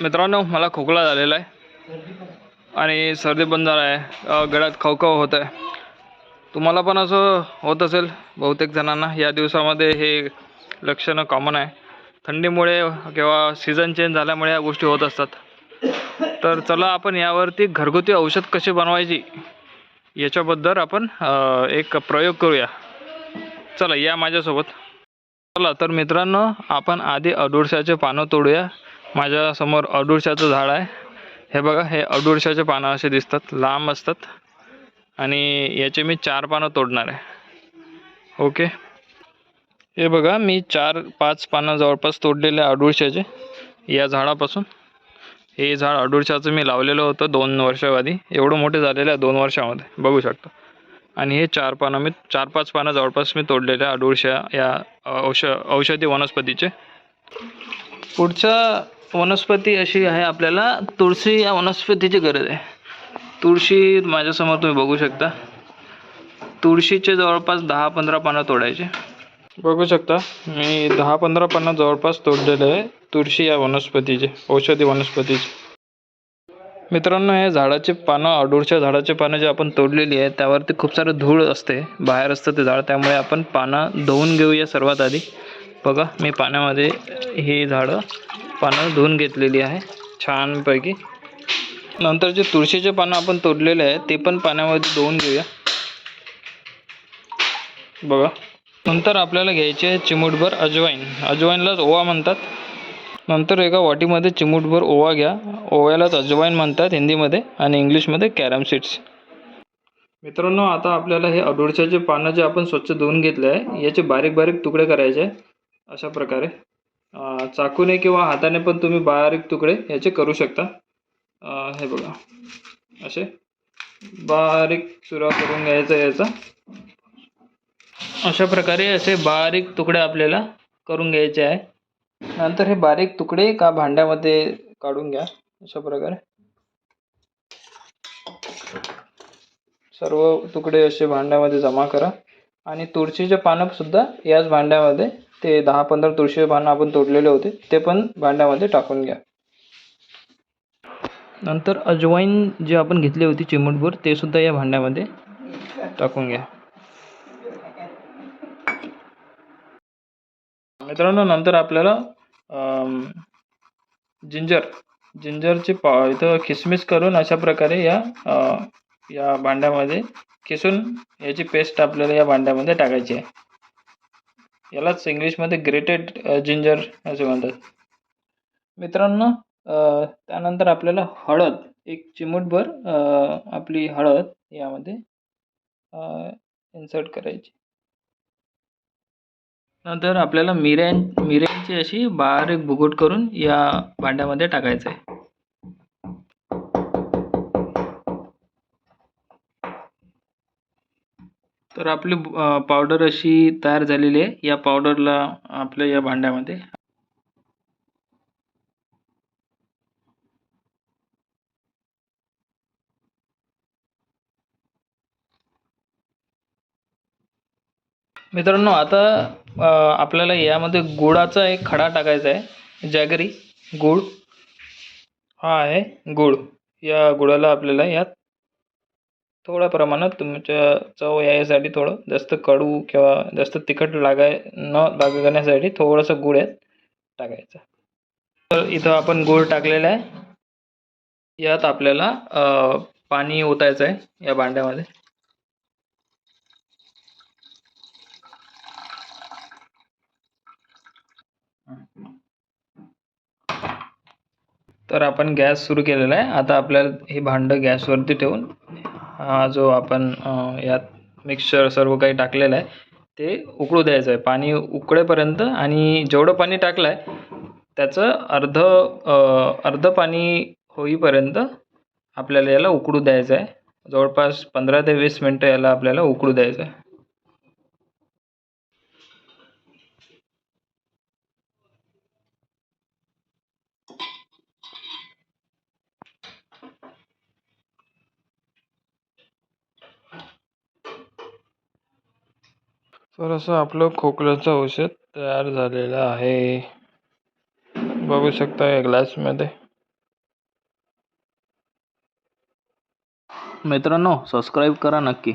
मित्रांनो, मला खोकला झालेला आहे आणि सर्दी पण झाला आहे. गळ्यात खवखव होत आहे. तुम्हाला पण असं होत असेल बहुतेक जणांना. या दिवसामध्ये हे लक्षणं कॉमन आहे. थंडीमुळे किंवा सीझन चेंज झाल्यामुळे या गोष्टी होत असतात. तर चला आपण यावरती घरगुती औषध कशी बनवायची याच्याबद्दल आपण एक प्रयोग करूया. चला या माझ्यासोबत. चला तर मित्रांनो, आपण आधी अडुळसाचे पानं तोडूया. माझ्यासमोर अडुळसाचं झाड आहे. हे बघा, हे अडुळसाचे पानं असे दिसतात, लांब असतात आणि याचे मी 4 पानं तोडणार आहे. ओके, हे बघा, मी 4-5 पानं जवळपास तोडलेले अडुळसाचे या झाडापासून. हे झाड अडुळसाचं मी लावलेलं होतं 2 वर्ष आधी. एवढं मोठे झालेलं आहे 2 वर्षामध्ये, बघू शकता. आणि हे 4-5 पानं जवळपास मी तोडलेल्या अडुळसा या औषधी वनस्पतीचे. पुढचा वनस्पती अशी आहे, आपल्याला तुळशी या वनस्पतीची गरज आहे. तुळशी माझ्यासमोर तुम्ही बघू शकता. तुळशीचे जवळपास 10-15 पानं तोडायचे. बघू शकता, मी 10-15 पानं जवळपास तोडलेले आहे तुळशी या वनस्पतीचे, औषधी वनस्पतीचे. मित्रांनो, हे झाडाचे पानं, अडुळसा झाडाचे पानं जे आपण तोडलेली आहे त्यावरती खूप सारं धूळ असते, बाहेर असतं ते झाड. त्यामुळे आपण पानं धुवून घेऊया सर्वात आधी. बघा, मी पाण्यामध्ये ही पानं धुवून घेतलेली आहे छानपैकी. नंतर जे तुळशीचे पानं आपण तोडलेले आहे ते पण पाण्यामध्ये धुवून घेऊया. बघा, नंतर आपल्याला घ्यायचे आहे चिमूटभर अजवाईन. अजवाईनलाच ओवा म्हणतात. नंतर एका वाटीमध्ये चिमूटभर ओवा घ्या. ओव्यालाच अजवाईन म्हणतात हिंदीमध्ये आणि इंग्लिशमध्ये कॅरम सीड्स. मित्रांनो, आता आपल्याला हे अडुळसाचे पानं जे आपण स्वच्छ धुवून घेतले आहे याचे बारीक बारीक तुकडे करायचे अशा प्रकारे. चाकूने किंवा हाताने पण तुम्ही बारीक तुकडे याचे करू शकता. हे बघा, असे बारीक चुरा करून घ्यायचा याचा. अशा प्रकारे असे बारीक तुकडे आपल्याला करून घ्यायचे आहे. नंतर हे बारीक तुकडे एका भांड्यामध्ये काढून घ्या. अशा प्रकारे सर्व तुकडे असे भांड्यामध्ये जमा करा. आणि तुळशीचे पानं सुद्धा याच भांड्यामध्ये, ते 10-15 तुळशीचे पानं आपण तोडलेले होते ते पण भांड्यामध्ये टाकून घ्या. नंतर अजवाईन जी आपण घेतली होती चिमूटभर, ते सुद्धा या भांड्यामध्ये टाकून घ्या. मित्रांनो, नंतर आपल्याला जिंजरची इथं खिसमिस करून अशा प्रकारे या भांड्यामध्ये किसून याची पेस्ट आपल्याला या भांड्यामध्ये टाकायची आहे. यालाच इंग्लिशमध्ये ग्रेटेड जिंजर असे म्हणतात. मित्रांनो, त्यानंतर आपल्याला हळद, एक चिमूटभर आपली हळद यामध्ये इन्सर्ट करायची. नंतर आपल्याला मिऱ्यांची अशी बारीक भुगुट करून या भांड्यामध्ये टाकायचं आहे. तर आपली पावडर अशी तयार झालेली आहे. या पावडरला आपल्या या भांड्यामध्ये मित्रांनो, आता आपल्याला यामध्ये गुळाचा एक खडा टाकायचा आहे. जॅगरी गुळ हा आहे गुळ. या गुळाला आपल्याला यात थोड्या प्रमाणात तुमच्या चव यासाठी थोडं जास्त कडू किंवा जास्त तिखट लागण्यासाठी थोडंसं गुळ यात टाकायचं. तर इथं आपण गुळ टाकलेला आहे. यात आपल्याला पाणी ओतायचं आहे या भांड्यामध्ये. तर आपण गॅस सुरू केलेला आहे. आता आपल्याला हे भांडं गॅसवरती ठेवून हा जो आपण यात मिक्सचर सर्व काही टाकलेलं आहे ते उकळू द्यायचं आहे, पाणी उकळेपर्यंत. आणि जेवढं पाणी टाकलं आहे त्याचं अर्ध पाणी होईपर्यंत आपल्याला याला उकळू द्यायचं आहे. जवळपास 15 ते 20 मिनटं याला आपल्याला उकळू द्यायचं आहे. तर असं आपलं खोकल्याचं औषध तयार झालेलं आहे. बघू शकता या ग्लासमध्ये. मित्रांनो सबस्क्राईब करा नक्की.